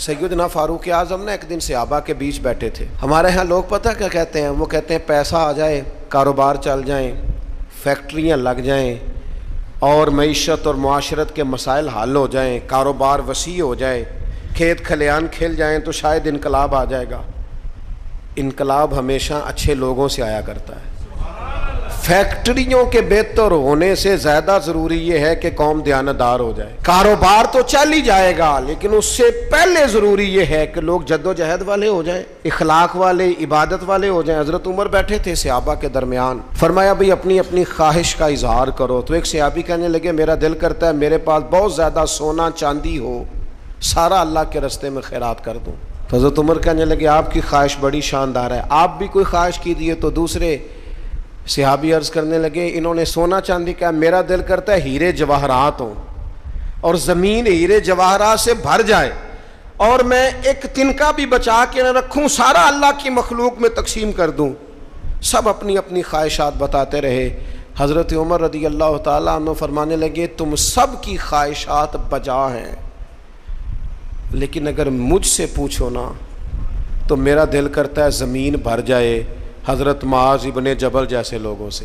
سیدنا فاروق اعظم ایک دن صحابہ کے بیچ بیٹھے تھے۔ ہمارے ہاں لوگ پتہ کیا کہتے ہیں؟ وہ کہتے ہیں پیسہ آ جائے، کاروبار چل جائیں، فیکٹریاں لگ جائیں اور معیشت اور معاشرت کے مسائل حل ہو جائیں، کاروبار وسیع ہو جائے، کھیت کھلیان کھل جائیں تو شاید انقلاب آ جائے گا۔ انقلاب ہمیشہ اچھے لوگوں سے آیا کرتا ہے۔ فیکٹریوں کے بہتر ہونے سے زیادہ ضروری یہ ہے کہ قوم دیانتدار ہو جائے۔ کاروبار تو چل ہی جائے گا لیکن اس سے پہلے ضروری یہ ہے کہ لوگ جد و جہد والے ہو جائیں، اخلاق والے، عبادت والے ہو جائیں۔ حضرت عمر بیٹھے تھے صحابہ کے درمیان، فرمایا بھئی اپنی اپنی خواہش کا اظہار کرو۔ تو ایک صحابی کہنے لگے میرا دل کرتا ہے میرے پاس بہت زیادہ سونا چاندی ہو، سارا اللہ کے راستے میں خیرات کر دوں۔ تو حضرت عمر کہنے لگے آپ کی خواہش بڑی شاندار ہے، آپ بھی کوئی خواہش کیجیے۔ تو دوسرے صحابی عرض کرنے لگے انہوں نے سونا چاندی کہا، میرا دل کرتا ہے ہیرے جواہرات ہوں اور زمین ہیرے جواہرات سے بھر جائے اور میں ایک تنکا بھی بچا کے نہ رکھوں، سارا اللہ کی مخلوق میں تقسیم کر دوں۔ سب اپنی اپنی خواہشات بتاتے رہے۔ حضرت عمر رضی اللہ تعالیٰ عنہ فرمانے لگے تم سب کی خواہشات بجا ہیں، لیکن اگر مجھ سے پوچھو نا تو میرا دل کرتا ہے زمین بھر جائے حضرت معاذ ابن جبل جیسے لوگوں سے،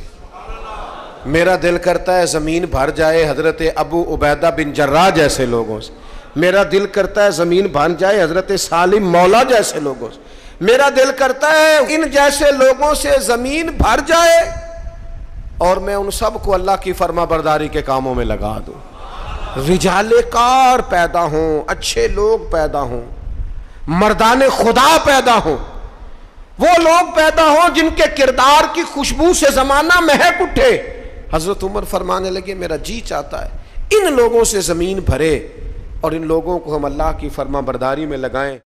میرا دل کرتا ہے زمین بھر جائے حضرت ابو عبیدہ بن جراح جیسے لوگوں سے، میرا دل کرتا ہے زمین بھر جائے حضرت سالم مولا جیسے لوگوں سے، میرا دل کرتا ہے ان جیسے لوگوں سے زمین بھر جائے اور میں ان سب کو اللہ کی فرما برداری کے کاموں میں لگا دوں۔ رجال کار پیدا ہوں، اچھے لوگ پیدا ہوں، مردان خدا پیدا ہوں، وہ لوگ پیدا ہوں جن کے کردار کی خوشبو سے زمانہ مہک اٹھے۔ حضرت عمر فرمانے لگے میرا جی چاہتا ہے ان لوگوں سے زمین بھرے اور ان لوگوں کو ہم اللہ کی فرما برداری میں لگائیں۔